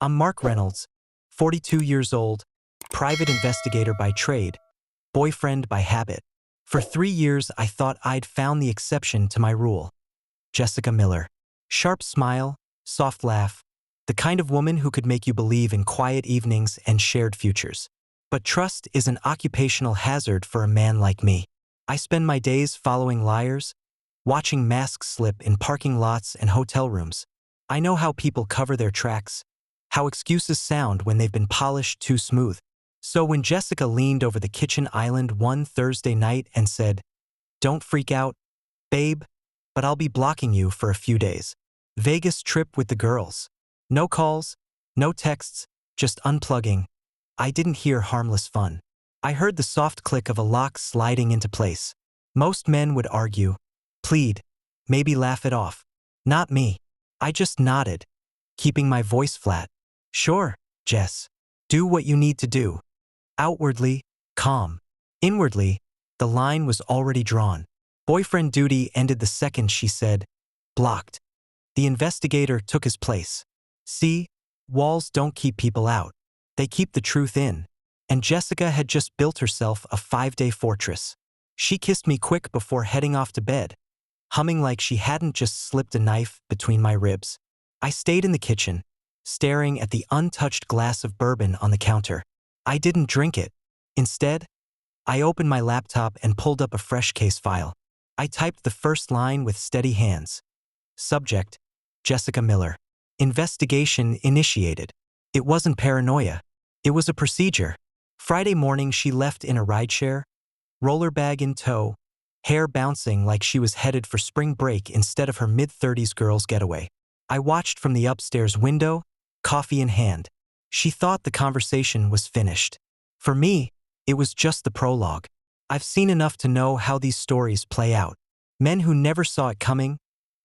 I'm Mark Reynolds, 42 years old, private investigator by trade, boyfriend by habit. For 3 years, I thought I'd found the exception to my rule. Jessica Miller. Sharp smile, soft laugh, the kind of woman who could make you believe in quiet evenings and shared futures. But trust is an occupational hazard for a man like me. I spend my days following liars, watching masks slip in parking lots and hotel rooms. I know how people cover their tracks, how excuses sound when they've been polished too smooth. So when Jessica leaned over the kitchen island one Thursday night and said, "Don't freak out, babe, but I'll be blocking you for a few days. Vegas trip with the girls. No calls, no texts, just unplugging." I didn't hear harmless fun. I heard the soft click of a lock sliding into place. Most men would argue, plead, maybe laugh it off. Not me. I just nodded, keeping my voice flat. "Sure, Jess. Do what you need to do." Outwardly, calm. Inwardly, the line was already drawn. Boyfriend duty ended the second she said, "Blocked." The investigator took his place. See, walls don't keep people out. They keep the truth in. And Jessica had just built herself a 5-day fortress. She kissed me quick before heading off to bed, humming like she hadn't just slipped a knife between my ribs. I stayed in the kitchen, staring at the untouched glass of bourbon on the counter. I didn't drink it. Instead, I opened my laptop and pulled up a fresh case file. I typed the first line with steady hands. Subject, Jessica Miller. Investigation initiated. It wasn't paranoia. It was a procedure. Friday morning, she left in a rideshare, roller bag in tow, hair bouncing like she was headed for spring break instead of her mid-30s girls' getaway. I watched from the upstairs window, coffee in hand. She thought the conversation was finished. For me, it was just the prologue. I've seen enough to know how these stories play out. Men who never saw it coming,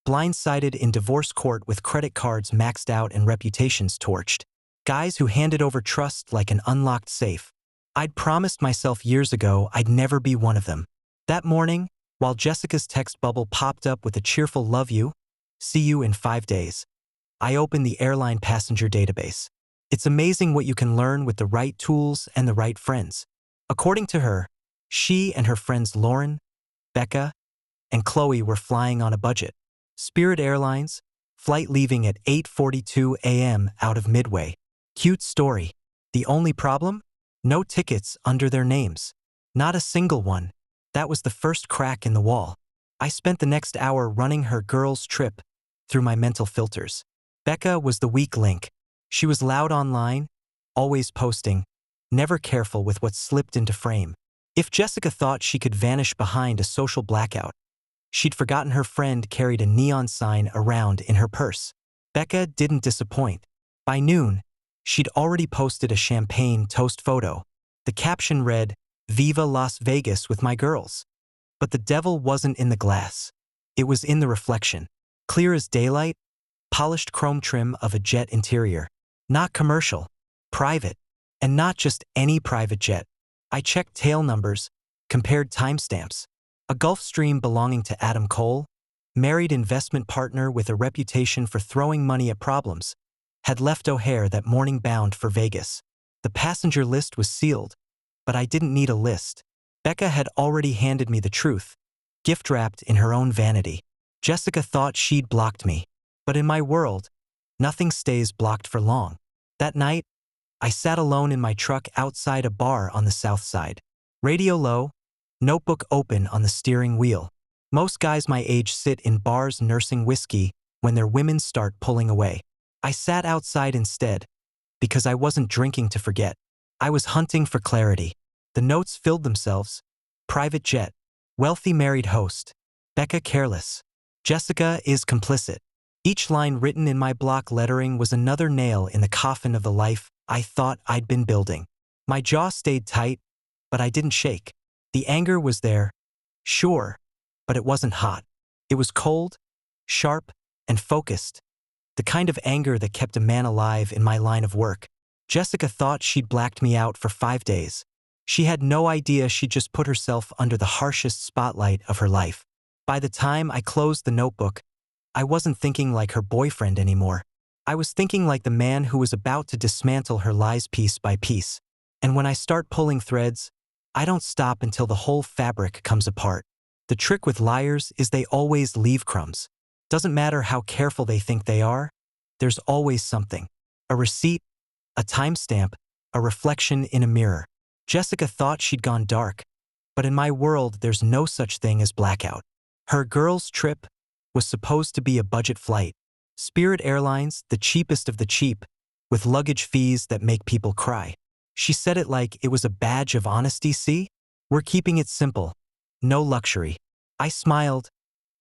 blindsided in divorce court with credit cards maxed out and reputations torched. Guys who handed over trust like an unlocked safe. I'd promised myself years ago I'd never be one of them. That morning, while Jessica's text bubble popped up with a cheerful "love you, see you in 5 days," I opened the airline passenger database. It's amazing what you can learn with the right tools and the right friends. According to her, she and her friends Lauren, Becca, and Chloe were flying on a budget. Spirit Airlines, flight leaving at 8:42 a.m. out of Midway. Cute story. The only problem? No tickets under their names. Not a single one. That was the first crack in the wall. I spent the next hour running her girls' trip through my mental filters. Becca was the weak link. She was loud online, always posting, never careful with what slipped into frame. If Jessica thought she could vanish behind a social blackout, she'd forgotten her friend carried a neon sign around in her purse. Becca didn't disappoint. By noon, she'd already posted a champagne toast photo. The caption read, "Viva Las Vegas with my girls." But the devil wasn't in the glass. It was in the reflection. Clear as daylight, polished chrome trim of a jet interior. Not commercial, private, and not just any private jet. I checked tail numbers, compared timestamps. A Gulfstream belonging to Adam Cole, married investment partner with a reputation for throwing money at problems, had left O'Hare that morning bound for Vegas. The passenger list was sealed, but I didn't need a list. Becca had already handed me the truth, gift-wrapped in her own vanity. Jessica thought she'd blocked me, but in my world, nothing stays blocked for long. That night, I sat alone in my truck outside a bar on the south side. Radio low, notebook open on the steering wheel. Most guys my age sit in bars nursing whiskey when their women start pulling away. I sat outside instead, because I wasn't drinking to forget. I was hunting for clarity. The notes filled themselves. Private jet. Wealthy married host. Becca careless. Jessica is complicit. Each line written in my block lettering was another nail in the coffin of the life I thought I'd been building. My jaw stayed tight, but I didn't shake. The anger was there, sure, but it wasn't hot. It was cold, sharp, and focused. The kind of anger that kept a man alive in my line of work. Jessica thought she'd blacked me out for 5 days. She had no idea she'd just put herself under the harshest spotlight of her life. By the time I closed the notebook, I wasn't thinking like her boyfriend anymore. I was thinking like the man who was about to dismantle her lies piece by piece. And when I start pulling threads, I don't stop until the whole fabric comes apart. The trick with liars is they always leave crumbs. Doesn't matter how careful they think they are, there's always something. A receipt, a timestamp, a reflection in a mirror. Jessica thought she'd gone dark, but in my world there's no such thing as blackout. Her girls' trip was supposed to be a budget flight. Spirit Airlines, the cheapest of the cheap, with luggage fees that make people cry. She said it like it was a badge of honesty. See? We're keeping it simple. No luxury. I smiled,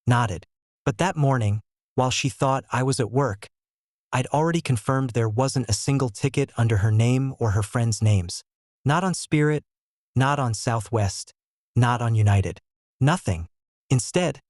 nodded. But that morning, while she thought I was at work, I'd already confirmed there wasn't a single ticket under her name or her friends' names. Not on Spirit, not on Southwest, not on United. Nothing. Instead,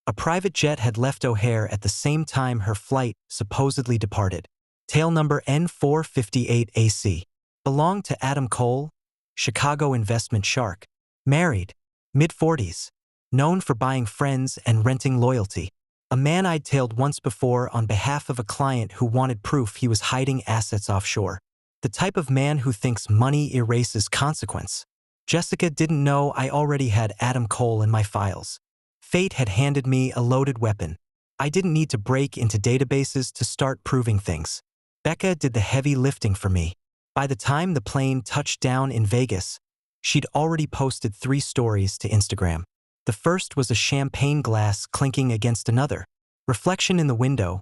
a private jet had left O'Hare at the same time her flight supposedly departed. Tail number N458AC. Belonged to Adam Cole, Chicago investment shark. Married, mid-40s. Known for buying friends and renting loyalty. A man I'd tailed once before on behalf of a client who wanted proof he was hiding assets offshore. The type of man who thinks money erases consequence. Jessica didn't know I already had Adam Cole in my files. Fate had handed me a loaded weapon. I didn't need to break into databases to start proving things. Becca did the heavy lifting for me. By the time the plane touched down in Vegas, she'd already posted 3 stories to Instagram. The first was a champagne glass clinking against another. Reflection in the window.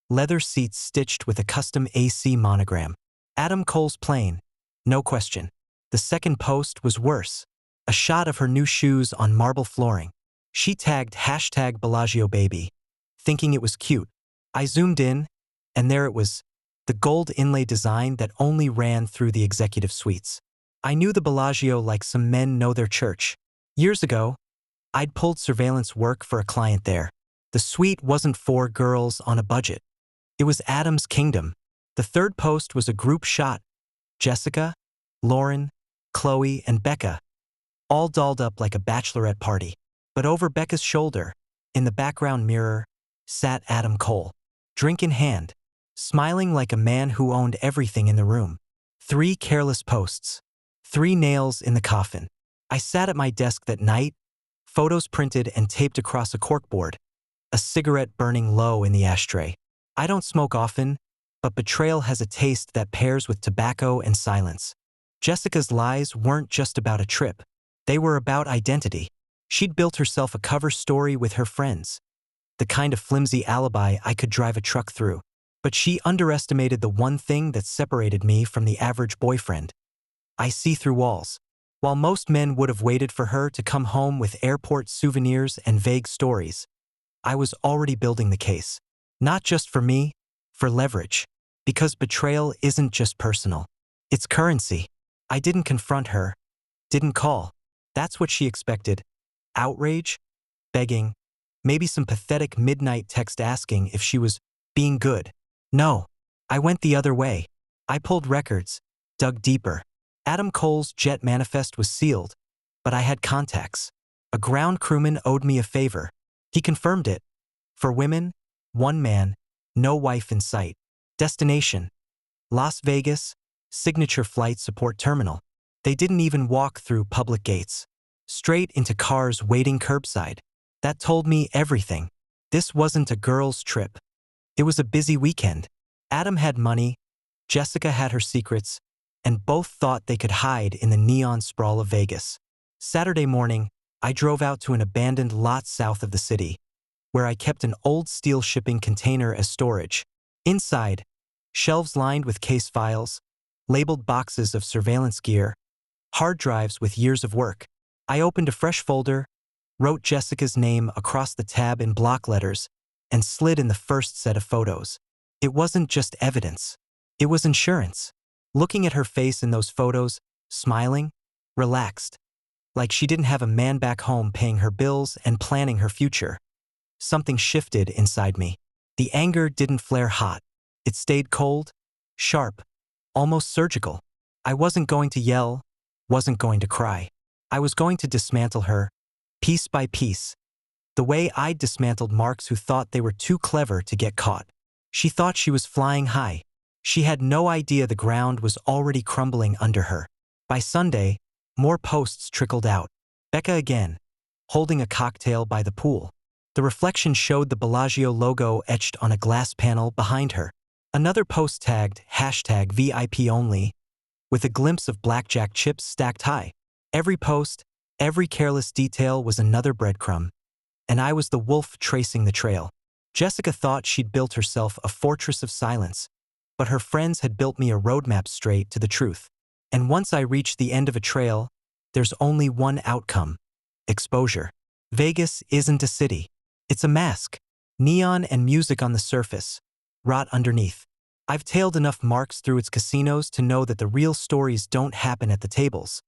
Leather seats stitched with a custom AC monogram. Adam Cole's plane. No question. The second post was worse. A shot of her new shoes on marble flooring. She tagged #BellagioBaby, thinking it was cute. I zoomed in, and there it was, the gold inlay design that only ran through the executive suites. I knew the Bellagio like some men know their church. Years ago, I'd pulled surveillance work for a client there. The suite wasn't for girls on a budget. It was Adam's kingdom. The third post was a group shot. Jessica, Lauren, Chloe, and Becca, all dolled up like a bachelorette party. But over Becca's shoulder, in the background mirror, sat Adam Cole, drink in hand, smiling like a man who owned everything in the room. 3 careless posts. 3 nails in the coffin. I sat at my desk that night, photos printed and taped across a corkboard, a cigarette burning low in the ashtray. I don't smoke often, but betrayal has a taste that pairs with tobacco and silence. Jessica's lies weren't just about a trip. They were about identity. She'd built herself a cover story with her friends, the kind of flimsy alibi I could drive a truck through. But she underestimated the one thing that separated me from the average boyfriend. I see through walls. While most men would have waited for her to come home with airport souvenirs and vague stories, I was already building the case. Not just for me, for leverage. Because betrayal isn't just personal. It's currency. I didn't confront her, didn't call. That's what she expected. Outrage, begging, maybe some pathetic midnight text asking if she was being good. No, I went the other way. I pulled records, dug deeper. Adam Cole's jet manifest was sealed, but I had contacts. A ground crewman owed me a favor. He confirmed it. For women, 1 man, no wife in sight. Destination: Las Vegas, signature flight support terminal. They didn't even walk through public gates. Straight into cars waiting curbside. That told me everything. This wasn't a girls' trip. It was a busy weekend. Adam had money, Jessica had her secrets, and both thought they could hide in the neon sprawl of Vegas. Saturday morning, I drove out to an abandoned lot south of the city, where I kept an old steel shipping container as storage. Inside, shelves lined with case files, labeled boxes of surveillance gear, hard drives with years of work. I opened a fresh folder, wrote Jessica's name across the tab in block letters, and slid in the first set of photos. It wasn't just evidence. It was insurance. Looking at her face in those photos, smiling, relaxed, like she didn't have a man back home paying her bills and planning her future. Something shifted inside me. The anger didn't flare hot. It stayed cold, sharp, almost surgical. I wasn't going to yell, wasn't going to cry. I was going to dismantle her, piece by piece, the way I'd dismantled marks who thought they were too clever to get caught. She thought she was flying high. She had no idea the ground was already crumbling under her. By Sunday, more posts trickled out. Becca again, holding a cocktail by the pool. The reflection showed the Bellagio logo etched on a glass panel behind her. Another post tagged #VIP only, with a glimpse of blackjack chips stacked high. Every post, every careless detail was another breadcrumb, and I was the wolf tracing the trail. Jessica thought she'd built herself a fortress of silence, but her friends had built me a roadmap straight to the truth. And once I reached the end of a trail, there's only one outcome: exposure. Vegas isn't a city. It's a mask. Neon and music on the surface, rot underneath. I've tailed enough marks through its casinos to know that the real stories don't happen at the tables.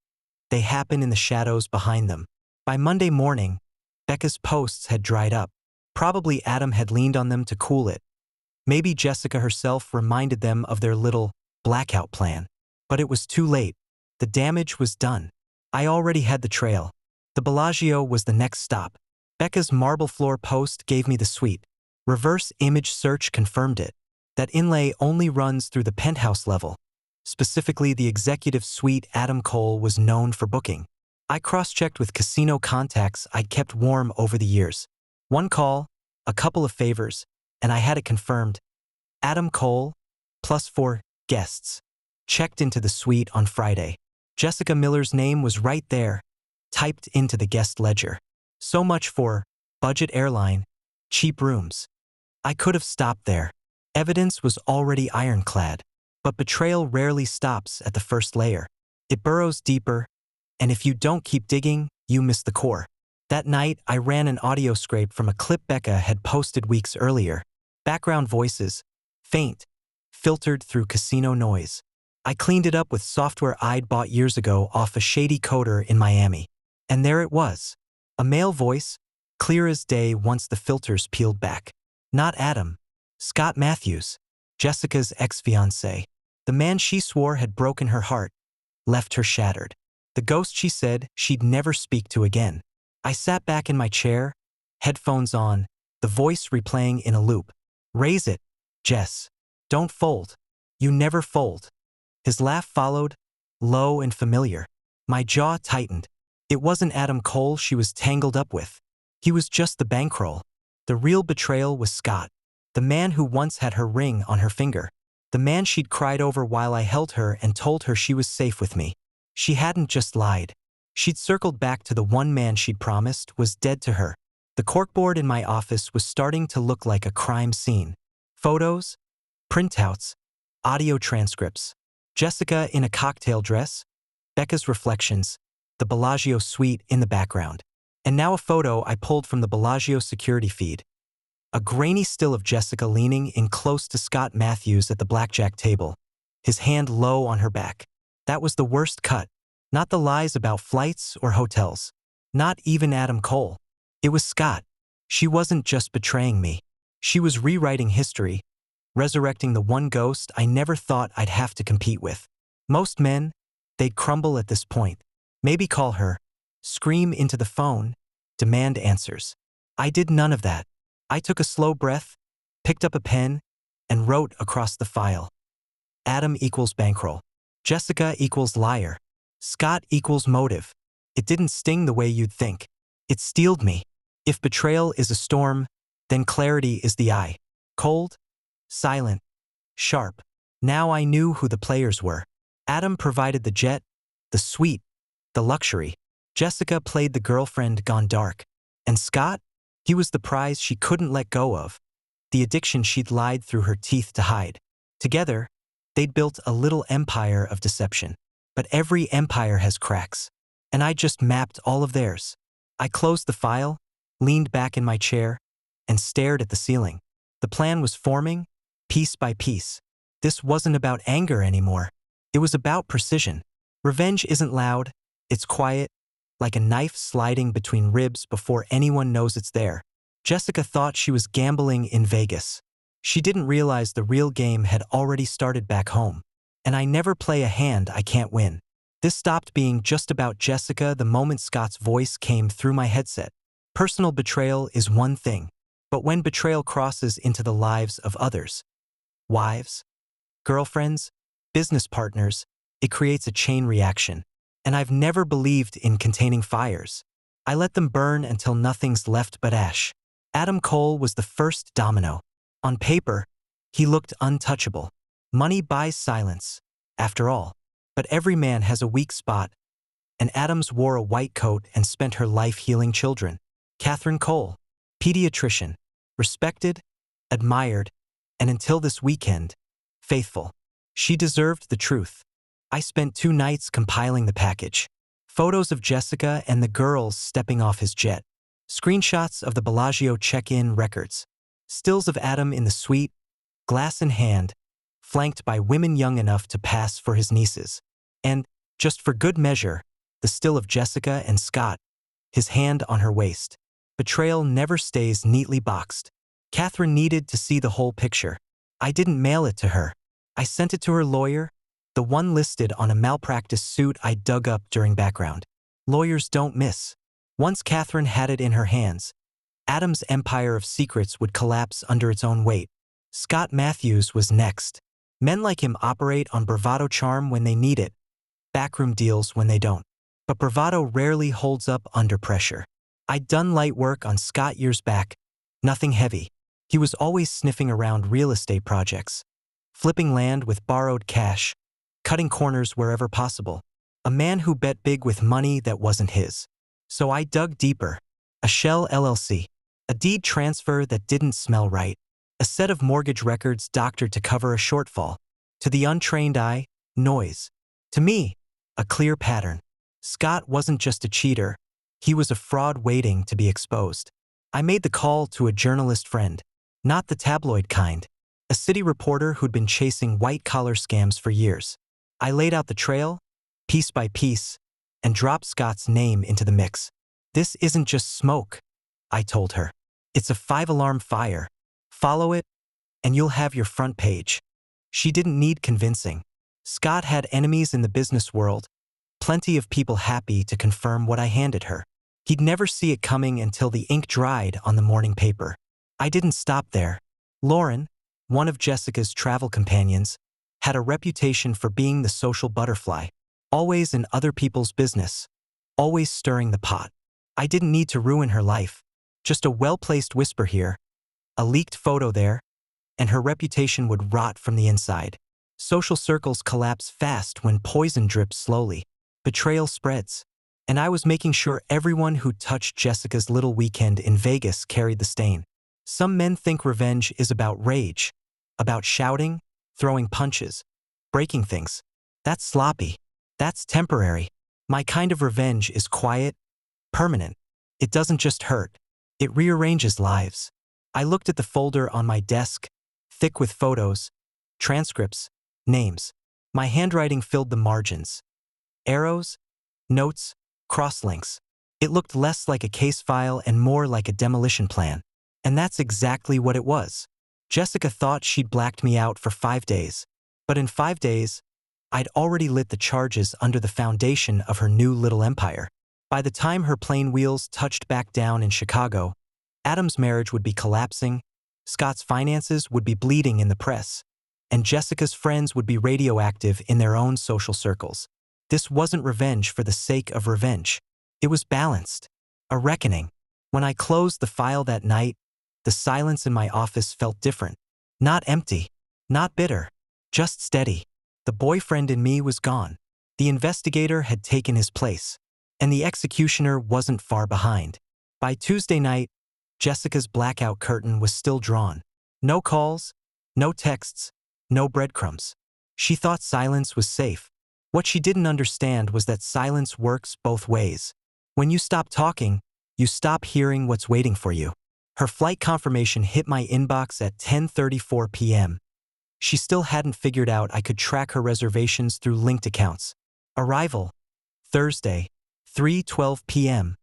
They happen in the shadows behind them. By Monday morning, Becca's posts had dried up. Probably Adam had leaned on them to cool it. Maybe Jessica herself reminded them of their little blackout plan. But it was too late. The damage was done. I already had the trail. The Bellagio was the next stop. Becca's marble floor post gave me the suite. Reverse image search confirmed it. That inlay only runs through the penthouse level. Specifically, the executive suite Adam Cole was known for booking. I cross-checked with casino contacts I'd kept warm over the years. One call, a couple of favors, and I had it confirmed. Adam Cole, +4 guests, checked into the suite on Friday. Jessica Miller's name was right there, typed into the guest ledger. So much for budget airline, cheap rooms. I could have stopped there. Evidence was already ironclad. But betrayal rarely stops at the first layer. It burrows deeper, and if you don't keep digging, you miss the core. That night, I ran an audio scrape from a clip Becca had posted weeks earlier. Background voices, faint, filtered through casino noise. I cleaned it up with software I'd bought years ago off a shady coder in Miami. And there it was. A male voice, clear as day once the filters peeled back. Not Adam. Scott Matthews, Jessica's ex-fiancé. The man she swore had broken her heart, left her shattered. The ghost she said she'd never speak to again. I sat back in my chair, headphones on, the voice replaying in a loop. Raise it, Jess. Don't fold. You never fold. His laugh followed, low and familiar. My jaw tightened. It wasn't Adam Cole she was tangled up with. He was just the bankroll. The real betrayal was Scott, the man who once had her ring on her finger. The man she'd cried over while I held her and told her she was safe with me. She hadn't just lied. She'd circled back to the one man she'd promised was dead to her. The corkboard in my office was starting to look like a crime scene. Photos, printouts, audio transcripts. Jessica in a cocktail dress, Becca's reflections, the Bellagio suite in the background. And now a photo I pulled from the Bellagio security feed. A grainy still of Jessica leaning in close to Scott Matthews at the blackjack table, his hand low on her back. That was the worst cut. Not the lies about flights or hotels. Not even Adam Cole. It was Scott. She wasn't just betraying me. She was rewriting history, resurrecting the one ghost I never thought I'd have to compete with. Most men, they'd crumble at this point. Maybe call her, scream into the phone, demand answers. I did none of that. I took a slow breath, picked up a pen, and wrote across the file. Adam equals bankroll. Jessica equals liar. Scott equals motive. It didn't sting the way you'd think. It steeled me. If betrayal is a storm, then clarity is the eye. Cold, silent, sharp. Now I knew who the players were. Adam provided the jet, the suite, the luxury. Jessica played the girlfriend gone dark. And Scott? He was the prize she couldn't let go of, the addiction she'd lied through her teeth to hide. Together, they'd built a little empire of deception. But every empire has cracks, and I just mapped all of theirs. I closed the file, leaned back in my chair, and stared at the ceiling. The plan was forming, piece by piece. This wasn't about anger anymore. It was about precision. Revenge isn't loud, it's quiet, like a knife sliding between ribs before anyone knows it's there. Jessica thought she was gambling in Vegas. She didn't realize the real game had already started back home. And I never play a hand I can't win. This stopped being just about Jessica the moment Scott's voice came through my headset. Personal betrayal is one thing, but when betrayal crosses into the lives of others, wives, girlfriends, business partners. It creates a chain reaction. And I've never believed in containing fires. I let them burn until nothing's left but ash. Adam Cole was the first domino. On paper, he looked untouchable. Money buys silence, after all. But every man has a weak spot, and Adams wore a white coat and spent her life healing children. Catherine Cole, pediatrician, respected, admired, and until this weekend, faithful. She deserved the truth. I spent 2 nights compiling the package. Photos of Jessica and the girls stepping off his jet. Screenshots of the Bellagio check-in records. Stills of Adam in the suite, glass in hand, flanked by women young enough to pass for his nieces. And, just for good measure, the still of Jessica and Scott, his hand on her waist. Betrayal never stays neatly boxed. Catherine needed to see the whole picture. I didn't mail it to her. I sent it to her lawyer, the one listed on a malpractice suit I dug up during background. Lawyers don't miss. Once Catherine had it in her hands, Adam's empire of secrets would collapse under its own weight. Scott Matthews was next. Men like him operate on bravado charm when they need it, backroom deals when they don't. But bravado rarely holds up under pressure. I'd done light work on Scott years back, nothing heavy. He was always sniffing around real estate projects, flipping land with borrowed cash, cutting corners wherever possible. A man who bet big with money that wasn't his. So I dug deeper. A shell LLC, a deed transfer that didn't smell right, a set of mortgage records doctored to cover a shortfall. To the untrained eye, noise. To me, a clear pattern. Scott wasn't just a cheater, he was a fraud waiting to be exposed. I made the call to a journalist friend, not the tabloid kind, a city reporter who'd been chasing white-collar scams for years. I laid out the trail, piece by piece, and dropped Scott's name into the mix. This isn't just smoke, I told her. It's a 5-alarm fire. Follow it, and you'll have your front page. She didn't need convincing. Scott had enemies in the business world, plenty of people happy to confirm what I handed her. He'd never see it coming until the ink dried on the morning paper. I didn't stop there. Lauren, one of Jessica's travel companions, had a reputation for being the social butterfly, always in other people's business, always stirring the pot. I didn't need to ruin her life, just a well-placed whisper here, a leaked photo there, and her reputation would rot from the inside. Social circles collapse fast when poison drips slowly. Betrayal spreads. And I was making sure everyone who touched Jessica's little weekend in Vegas carried the stain. Some men think revenge is about rage, about shouting, throwing punches, breaking things. That's sloppy. That's temporary. My kind of revenge is quiet, permanent. It doesn't just hurt. It rearranges lives. I looked at the folder on my desk, thick with photos, transcripts, names. My handwriting filled the margins. Arrows, notes, crosslinks. It looked less like a case file and more like a demolition plan. And that's exactly what it was. Jessica thought she'd blacked me out for 5 days. But in 5 days, I'd already lit the charges under the foundation of her new little empire. By the time her plane wheels touched back down in Chicago, Adam's marriage would be collapsing, Scott's finances would be bleeding in the press, and Jessica's friends would be radioactive in their own social circles. This wasn't revenge for the sake of revenge. It was balanced. A reckoning. When I closed the file that night, the silence in my office felt different. Not empty. Not bitter. Just steady. The boyfriend in me was gone. The investigator had taken his place. And the executioner wasn't far behind. By Tuesday night, Jessica's blackout curtain was still drawn. No calls, no texts, no breadcrumbs. She thought silence was safe. What she didn't understand was that silence works both ways. When you stop talking, you stop hearing what's waiting for you. Her flight confirmation hit my inbox at 10:34 p.m. She still hadn't figured out I could track her reservations through linked accounts. Arrival, Thursday, 3:12 p.m.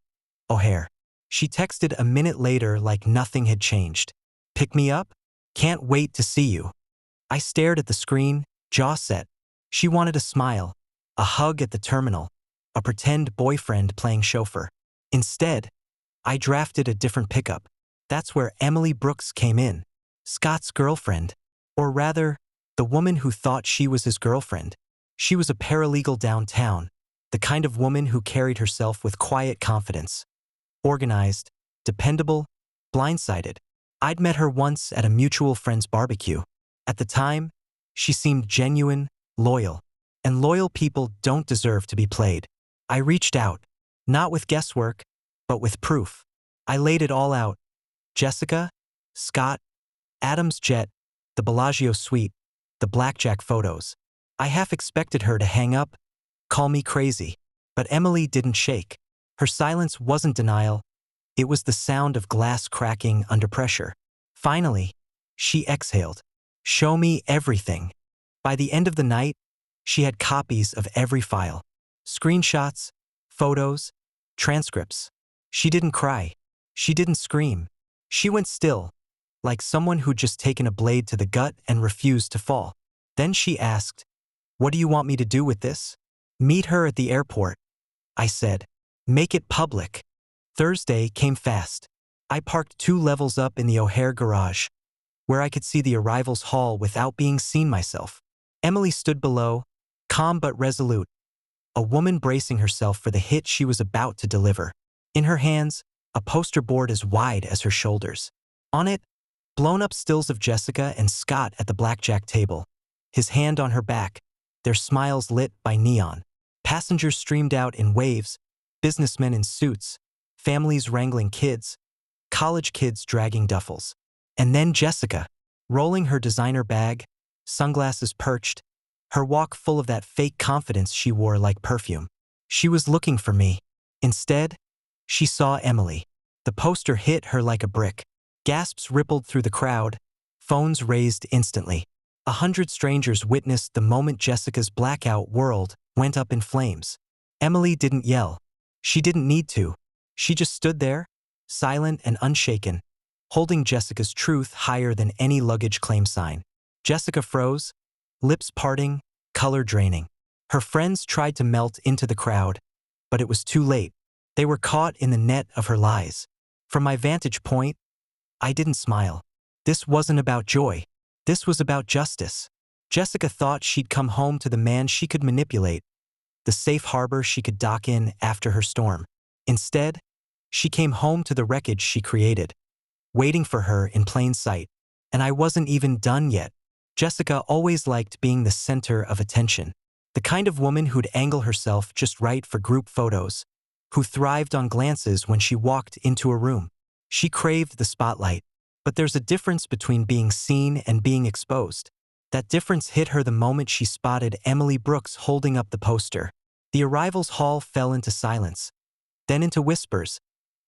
O'Hare. She texted a minute later like nothing had changed. Pick me up? Can't wait to see you. I stared at the screen, jaw set. She wanted a smile, a hug at the terminal, a pretend boyfriend playing chauffeur. Instead, I drafted a different pickup. That's where Emily Brooks came in, Scott's girlfriend. Or rather, the woman who thought she was his girlfriend. She was a paralegal downtown, the kind of woman who carried herself with quiet confidence. Organized, dependable, blindsided. I'd met her once at a mutual friend's barbecue. At the time, she seemed genuine, loyal. And loyal people don't deserve to be played. I reached out, not with guesswork, but with proof. I laid it all out. Jessica, Scott, Adam's jet, the Bellagio suite, the blackjack photos. I half expected her to hang up, call me crazy. But Emily didn't shake. Her silence wasn't denial. It was the sound of glass cracking under pressure. Finally, she exhaled. Show me everything. By the end of the night, she had copies of every file. Screenshots, photos, transcripts. She didn't cry. She didn't scream. She went still, like someone who'd just taken a blade to the gut and refused to fall. Then she asked, "What do you want me to do with this?" "Meet her at the airport," I said. "Make it public." Thursday came fast. I parked 2 levels up in the O'Hare garage, where I could see the arrivals hall without being seen myself. Emily stood below, calm but resolute, a woman bracing herself for the hit she was about to deliver. In her hands, a poster board as wide as her shoulders. On it, blown-up stills of Jessica and Scott at the blackjack table, his hand on her back, their smiles lit by neon. Passengers streamed out in waves, businessmen in suits, families wrangling kids, college kids dragging duffels. And then Jessica, rolling her designer bag, sunglasses perched, her walk full of that fake confidence she wore like perfume. She was looking for me. Instead, she saw Emily. The poster hit her like a brick. Gasps rippled through the crowd, phones raised instantly. 100 strangers witnessed the moment Jessica's blackout world went up in flames. Emily didn't yell. She didn't need to. She just stood there, silent and unshaken, holding Jessica's truth higher than any luggage claim sign. Jessica froze, lips parting, color draining. Her friends tried to melt into the crowd, but it was too late. They were caught in the net of her lies. From my vantage point, I didn't smile. This wasn't about joy. This was about justice. Jessica thought she'd come home to the man she could manipulate, the safe harbor she could dock in after her storm. Instead, she came home to the wreckage she created, waiting for her in plain sight. And I wasn't even done yet. Jessica always liked being the center of attention, the kind of woman who'd angle herself just right for group photos, who thrived on glances when she walked into a room. She craved the spotlight. But there's a difference between being seen and being exposed. That difference hit her the moment she spotted Emily Brooks holding up the poster. The arrivals hall fell into silence, then into whispers,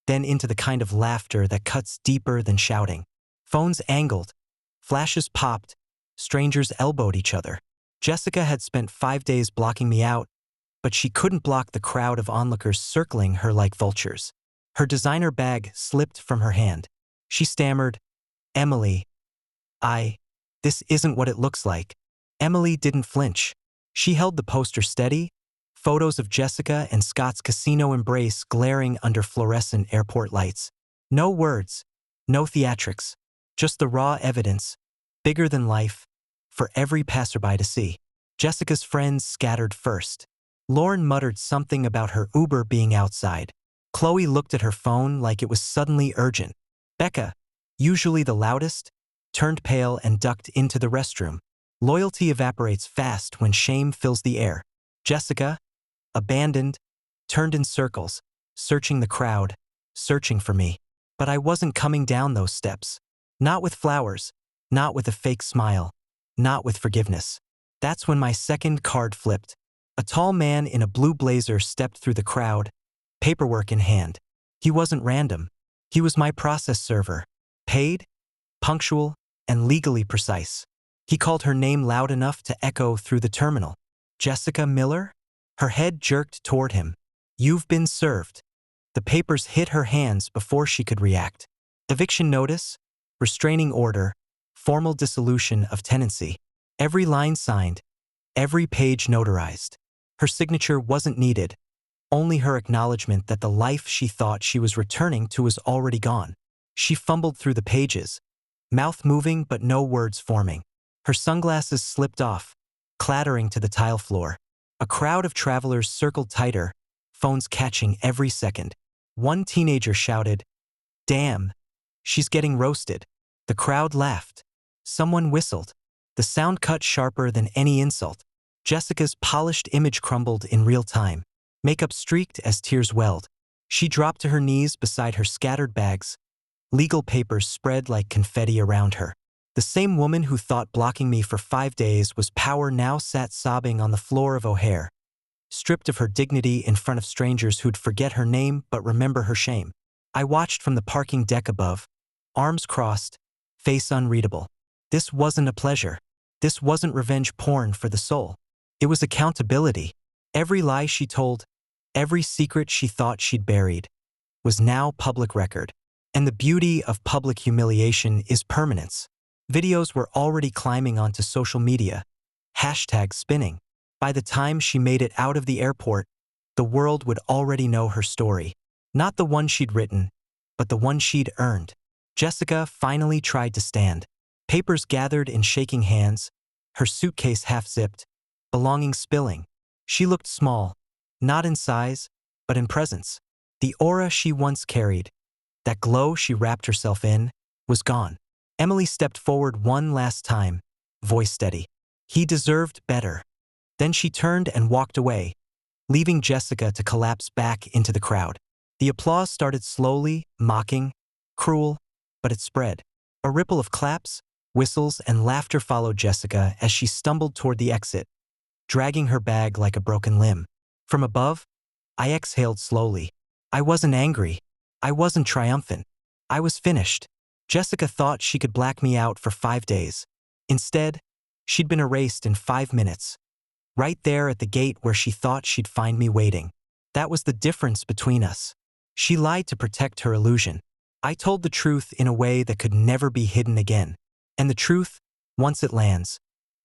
then into the kind of laughter that cuts deeper than shouting. Phones angled, flashes popped, strangers elbowed each other. Jessica had spent 5 days blocking me out, but she couldn't block the crowd of onlookers circling her like vultures. Her designer bag slipped from her hand. She stammered, "Emily, this isn't what it looks like." Emily didn't flinch. She held the poster steady, photos of Jessica and Scott's casino embrace glaring under fluorescent airport lights. No words, no theatrics, just the raw evidence, bigger than life, for every passerby to see. Jessica's friends scattered first. Lauren muttered something about her Uber being outside. Chloe looked at her phone like it was suddenly urgent. Becca, usually the loudest, turned pale and ducked into the restroom. Loyalty evaporates fast when shame fills the air. Jessica, abandoned, turned in circles, searching the crowd, searching for me. But I wasn't coming down those steps. Not with flowers, not with a fake smile, not with forgiveness. That's when my second card flipped. A tall man in a blue blazer stepped through the crowd, paperwork in hand. He wasn't random. He was my process server, paid, punctual, and legally precise. He called her name loud enough to echo through the terminal. "Jessica Miller?" Her head jerked toward him. "You've been served." The papers hit her hands before she could react. Eviction notice, restraining order, formal dissolution of tenancy. Every line signed, every page notarized. Her signature wasn't needed, only her acknowledgement that the life she thought she was returning to was already gone. She fumbled through the pages, mouth moving but no words forming. Her sunglasses slipped off, clattering to the tile floor. A crowd of travelers circled tighter, phones catching every second. One teenager shouted, "Damn, she's getting roasted." The crowd laughed. Someone whistled. The sound cut sharper than any insult. Jessica's polished image crumbled in real time. Makeup streaked as tears welled. She dropped to her knees beside her scattered bags. Legal papers spread like confetti around her. The same woman who thought blocking me for 5 days was power now sat sobbing on the floor of O'Hare, stripped of her dignity in front of strangers who'd forget her name but remember her shame. I watched from the parking deck above, arms crossed, face unreadable. This wasn't a pleasure. This wasn't revenge porn for the soul. It was accountability. Every lie she told, every secret she thought she'd buried, was now public record. And the beauty of public humiliation is permanence. Videos were already climbing onto social media, hashtag spinning. By the time she made it out of the airport, the world would already know her story. Not the one she'd written, but the one she'd earned. Jessica finally tried to stand. Papers gathered in shaking hands, her suitcase half-zipped, belongings spilling. She looked small, not in size, but in presence. The aura she once carried, that glow she wrapped herself in, was gone. Emily stepped forward one last time, voice steady. He deserved better. Then she turned and walked away, leaving Jessica to collapse back into the crowd. The applause started slowly, mocking, cruel, but it spread. A ripple of claps, whistles, and laughter followed Jessica as she stumbled toward the exit, dragging her bag like a broken limb. From above, I exhaled slowly. I wasn't angry. I wasn't triumphant. I was finished. Jessica thought she could black me out for 5 days. Instead, she'd been erased in 5 minutes. Right there at the gate where she thought she'd find me waiting. That was the difference between us. She lied to protect her illusion. I told the truth in a way that could never be hidden again. And the truth, once it lands,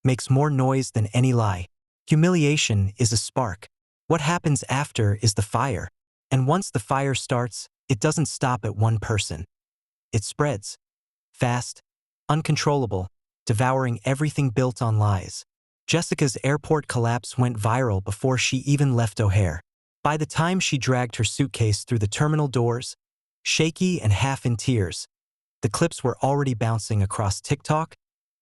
makes more noise than any lie. Humiliation is a spark. What happens after is the fire. And once the fire starts, it doesn't stop at one person. It spreads. Fast, uncontrollable, devouring everything built on lies. Jessica's airport collapse went viral before she even left O'Hare. By the time she dragged her suitcase through the terminal doors, shaky and half in tears, the clips were already bouncing across TikTok,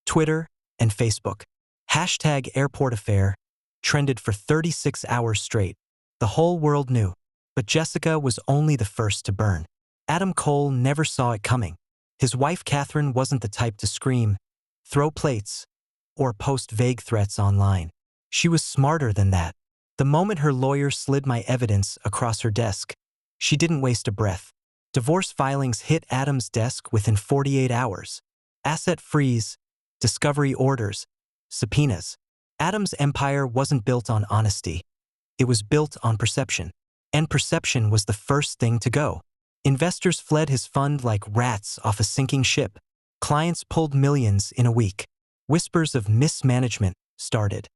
Twitter, and Facebook. Hashtag airport affair trended for 36 hours straight. The whole world knew. But Jessica was only the first to burn. Adam Cole never saw it coming. His wife Catherine wasn't the type to scream, throw plates, or post vague threats online. She was smarter than that. The moment her lawyer slid my evidence across her desk, she didn't waste a breath. Divorce filings hit Adam's desk within 48 hours. Asset freeze, discovery orders, subpoenas. Adam's empire wasn't built on honesty. It was built on perception. And perception was the first thing to go. Investors fled his fund like rats off a sinking ship. Clients pulled millions in a week. Whispers of mismanagement started.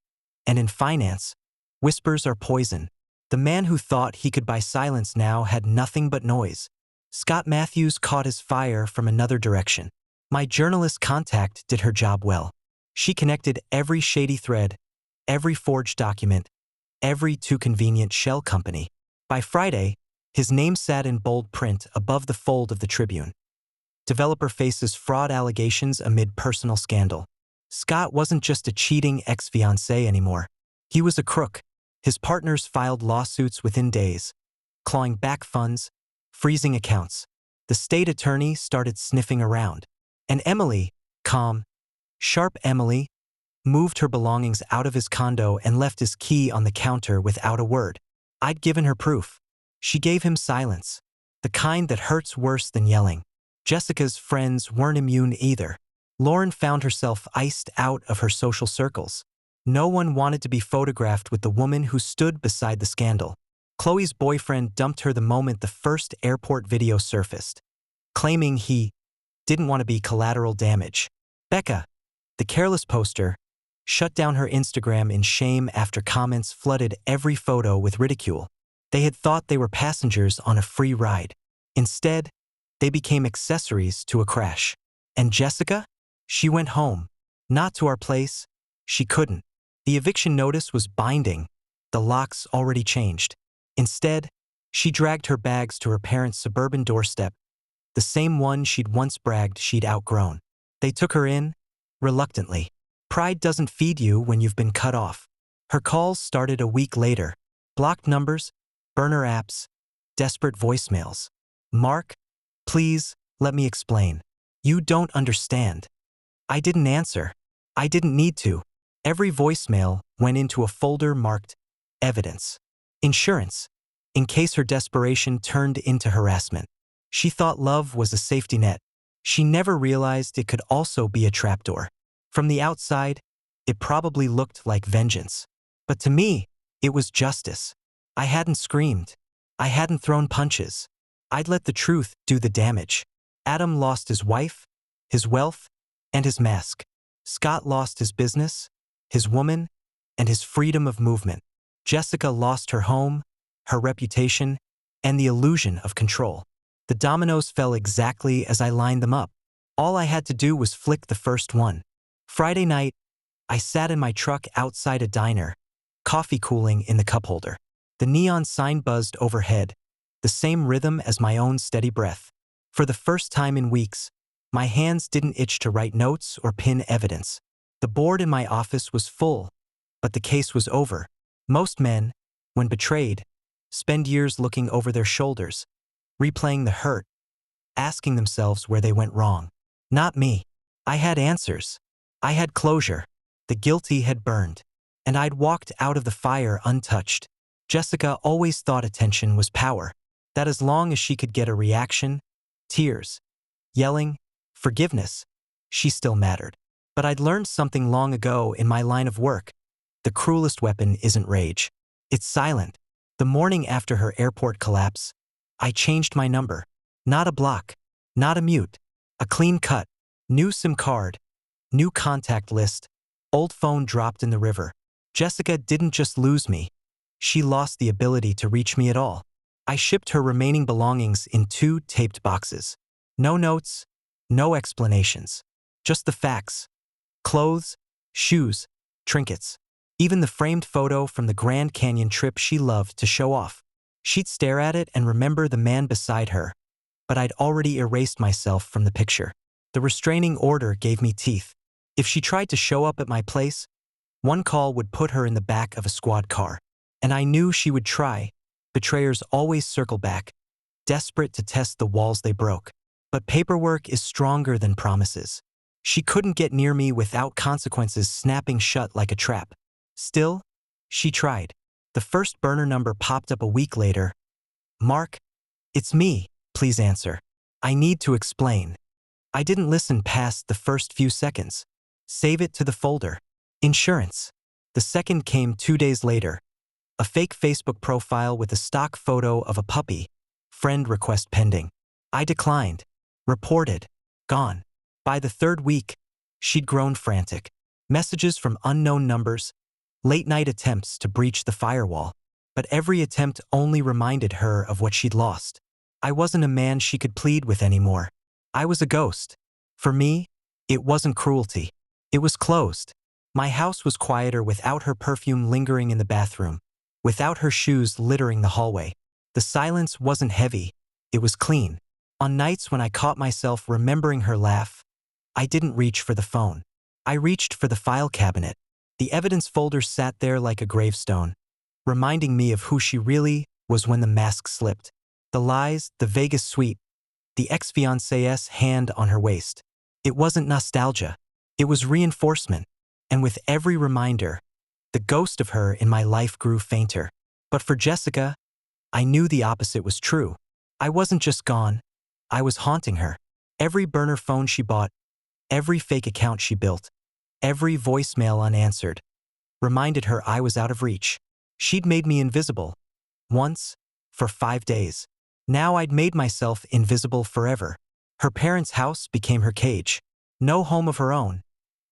And in finance, whispers are poison. The man who thought he could buy silence now had nothing but noise. Scott Matthews caught his fire from another direction. My journalist contact did her job well. She connected every shady thread, every forged document, every too convenient shell company. By Friday, his name sat in bold print above the fold of the Tribune. Developer faces fraud allegations amid personal scandal. Scott wasn't just a cheating ex-fiancé anymore. He was a crook. His partners filed lawsuits within days, clawing back funds, freezing accounts. The state attorney started sniffing around. And Emily, calm, sharp Emily, moved her belongings out of his condo and left his key on the counter without a word. I'd given her proof. She gave him silence, the kind that hurts worse than yelling. Jessica's friends weren't immune either. Lauren found herself iced out of her social circles. No one wanted to be photographed with the woman who stood beside the scandal. Chloe's boyfriend dumped her the moment the first airport video surfaced, claiming he didn't want to be collateral damage. Becca, the careless poster, shut down her Instagram in shame after comments flooded every photo with ridicule. They had thought they were passengers on a free ride. Instead, they became accessories to a crash. And Jessica? She went home, Not to our place. She couldn't. The eviction notice was binding. The locks already changed. Instead, she dragged her bags to her parents' suburban doorstep, the same one she'd once bragged she'd outgrown. They took her in, reluctantly. Pride doesn't feed you when you've been cut off. Her calls started a week later. Blocked numbers, burner apps, desperate voicemails. Mark, please, let me explain. You don't understand. I didn't answer. I didn't need to. Every voicemail went into a folder marked evidence. Insurance, in case her desperation turned into harassment. She thought love was a safety net. She never realized it could also be a trapdoor. From the outside, it probably looked like vengeance. But to me, it was justice. I hadn't screamed. I hadn't thrown punches. I'd let the truth do the damage. Adam lost his wife, his wealth, and his mask. Scott lost his business, his woman, and his freedom of movement. Jessica lost her home, her reputation, and the illusion of control. The dominoes fell exactly as I lined them up. All I had to do was flick the first one. Friday night, I sat in my truck outside a diner, coffee cooling in the cup holder. The neon sign buzzed overhead, the same rhythm as my own steady breath. For the first time in weeks, my hands didn't itch to write notes or pin evidence. The board in my office was full, but the case was over. Most men, when betrayed, spend years looking over their shoulders, replaying the hurt, asking themselves where they went wrong. Not me. I had answers. I had closure. The guilty had burned, and I'd walked out of the fire untouched. Jessica always thought attention was power, that as long as she could get a reaction, tears, yelling, forgiveness, she still mattered. But I'd learned something long ago in my line of work. The cruelest weapon isn't rage. It's silent. The morning after her airport collapse, I changed my number. Not a block, not a mute, a clean cut, new SIM card, new contact list, old phone dropped in the river. Jessica didn't just lose me. She lost the ability to reach me at all. I shipped her remaining belongings in 2 taped boxes. No notes, no explanations. Just the facts. Clothes, shoes, trinkets. Even the framed photo from the Grand Canyon trip she loved to show off. She'd stare at it and remember the man beside her, but I'd already erased myself from the picture. The restraining order gave me teeth. If she tried to show up at my place, one call would put her in the back of a squad car. And I knew she would try. Betrayers always circle back, desperate to test the walls they broke. But paperwork is stronger than promises. She couldn't get near me without consequences snapping shut like a trap. Still, she tried. The first burner number popped up a week later. Mark, it's me, please answer. I need to explain. I didn't listen past the first few seconds. Save it to the folder. Insurance. The second came 2 days later. A fake Facebook profile with a stock photo of a puppy. Friend request pending. I declined. Reported. Gone. By the third week, she'd grown frantic. Messages from unknown numbers, late-night attempts to breach the firewall. But every attempt only reminded her of what she'd lost. I wasn't a man she could plead with anymore. I was a ghost. For me, it wasn't cruelty. It was closed. My house was quieter without her perfume lingering in the bathroom, without her shoes littering the hallway. The silence wasn't heavy. It was clean. On nights when I caught myself remembering her laugh, I didn't reach for the phone. I reached for the file cabinet. The evidence folder sat there like a gravestone, reminding me of who she really was when the mask slipped. The lies, the Vegas suite, the ex-fiancé's hand on her waist. It wasn't nostalgia. It was reinforcement. And with every reminder, the ghost of her in my life grew fainter. But for Jessica, I knew the opposite was true. I wasn't just gone. I was haunting her. Every burner phone she bought, every fake account she built, every voicemail unanswered, reminded her I was out of reach. She'd made me invisible. Once, for 5 days. Now I'd made myself invisible forever. Her parents' house became her cage. No home of her own.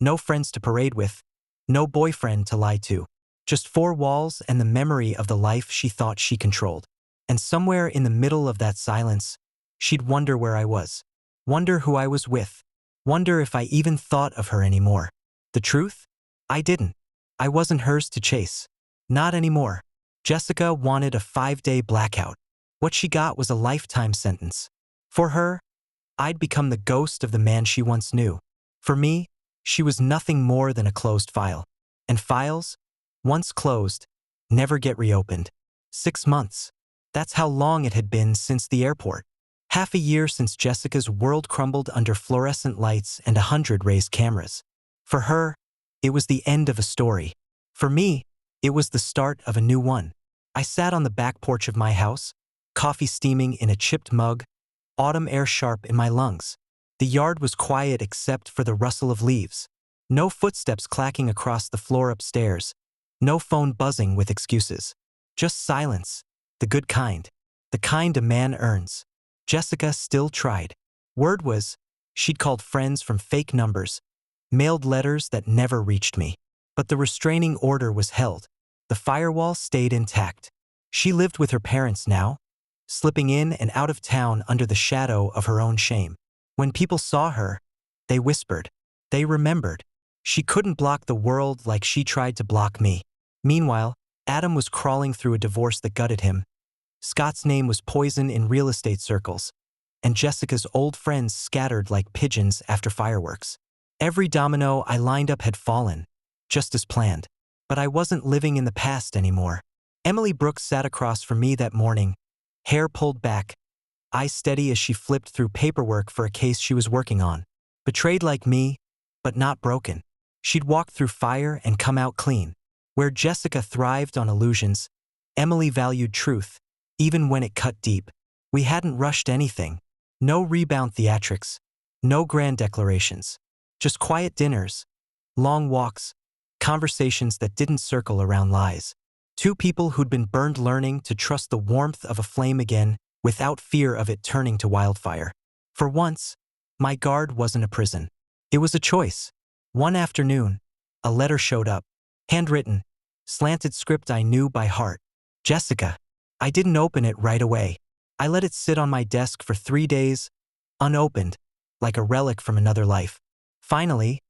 No friends to parade with. No boyfriend to lie to. Just 4 walls and the memory of the life she thought she controlled. And somewhere in the middle of that silence, she'd wonder where I was. Wonder who I was with. Wonder if I even thought of her anymore. The truth? I didn't. I wasn't hers to chase. Not anymore. Jessica wanted a 5-day blackout. What she got was a lifetime sentence. For her, I'd become the ghost of the man she once knew. For me, she was nothing more than a closed file. And files, once closed, never get reopened. 6 months. That's how long it had been since the airport. Half a year since Jessica's world crumbled under fluorescent lights and 100 raised cameras. For her, it was the end of a story. For me, it was the start of a new one. I sat on the back porch of my house, coffee steaming in a chipped mug, autumn air sharp in my lungs. The yard was quiet except for the rustle of leaves. No footsteps clacking across the floor upstairs. No phone buzzing with excuses. Just silence, the good kind. The kind a man earns. Jessica still tried. Word was, she'd called friends from fake numbers, mailed letters that never reached me. But the restraining order was held. The firewall stayed intact. She lived with her parents now, slipping in and out of town under the shadow of her own shame. When people saw her, they whispered. They remembered. She couldn't block the world like she tried to block me. Meanwhile, Adam was crawling through a divorce that gutted him. Scott's name was poison in real estate circles, and Jessica's old friends scattered like pigeons after fireworks. Every domino I lined up had fallen, just as planned. But I wasn't living in the past anymore. Emily Brooks sat across from me that morning, hair pulled back, eyes steady as she flipped through paperwork for a case she was working on. Betrayed like me, but not broken. She'd walked through fire and come out clean. Where Jessica thrived on illusions, Emily valued truth, even when it cut deep. We hadn't rushed anything. No rebound theatrics. No grand declarations. Just quiet dinners, long walks, conversations that didn't circle around lies. Two people who'd been burned learning to trust the warmth of a flame again without fear of it turning to wildfire. For once, my guard wasn't a prison. It was a choice. One afternoon, a letter showed up. Handwritten, slanted script I knew by heart. Jessica. I didn't open it right away. I let it sit on my desk for 3 days, unopened, like a relic from another life. Finally,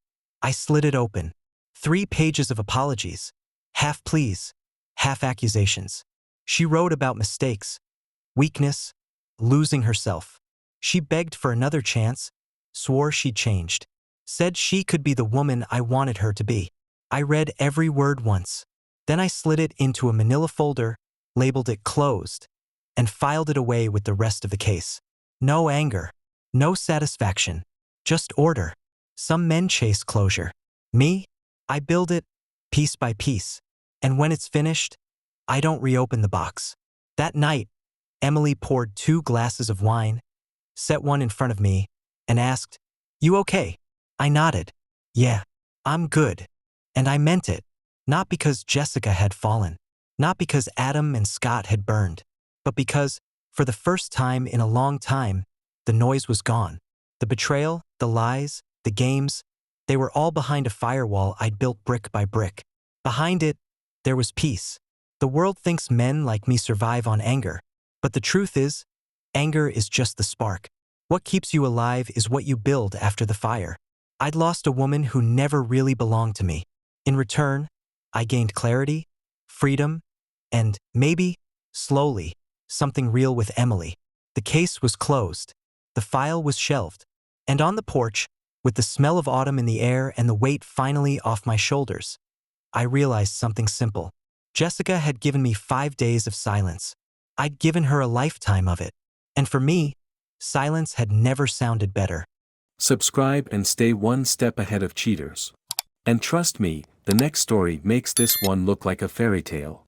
I slid it open. 3 pages of apologies. Half pleas, half accusations. She wrote about mistakes, weakness, losing herself. She begged for another chance, swore she'd changed, said she could be the woman I wanted her to be. I read every word once. Then I slid it into a manila folder, labeled it closed, and filed it away with the rest of the case. No anger, no satisfaction, just order. Some men chase closure. Me? I build it, piece by piece. And when it's finished, I don't reopen the box. That night, Emily poured 2 glasses of wine, set one in front of me, and asked, "You okay?" I nodded. "Yeah, I'm good." And I meant it. Not because Jessica had fallen. Not because Adam and Scott had burned. But because, for the first time in a long time, the noise was gone. The betrayal, the lies, the games, they were all behind a firewall I'd built brick by brick. Behind it, there was peace. The world thinks men like me survive on anger. But the truth is, anger is just the spark. What keeps you alive is what you build after the fire. I'd lost a woman who never really belonged to me. In return, I gained clarity, freedom, and maybe, slowly, something real with Emily. The case was closed. The file was shelved. And on the porch, with the smell of autumn in the air and the weight finally off my shoulders, I realized something simple. Jessica had given me 5 days of silence. I'd given her a lifetime of it. And for me, silence had never sounded better. Subscribe and stay one step ahead of cheaters. And trust me, the next story makes this one look like a fairy tale.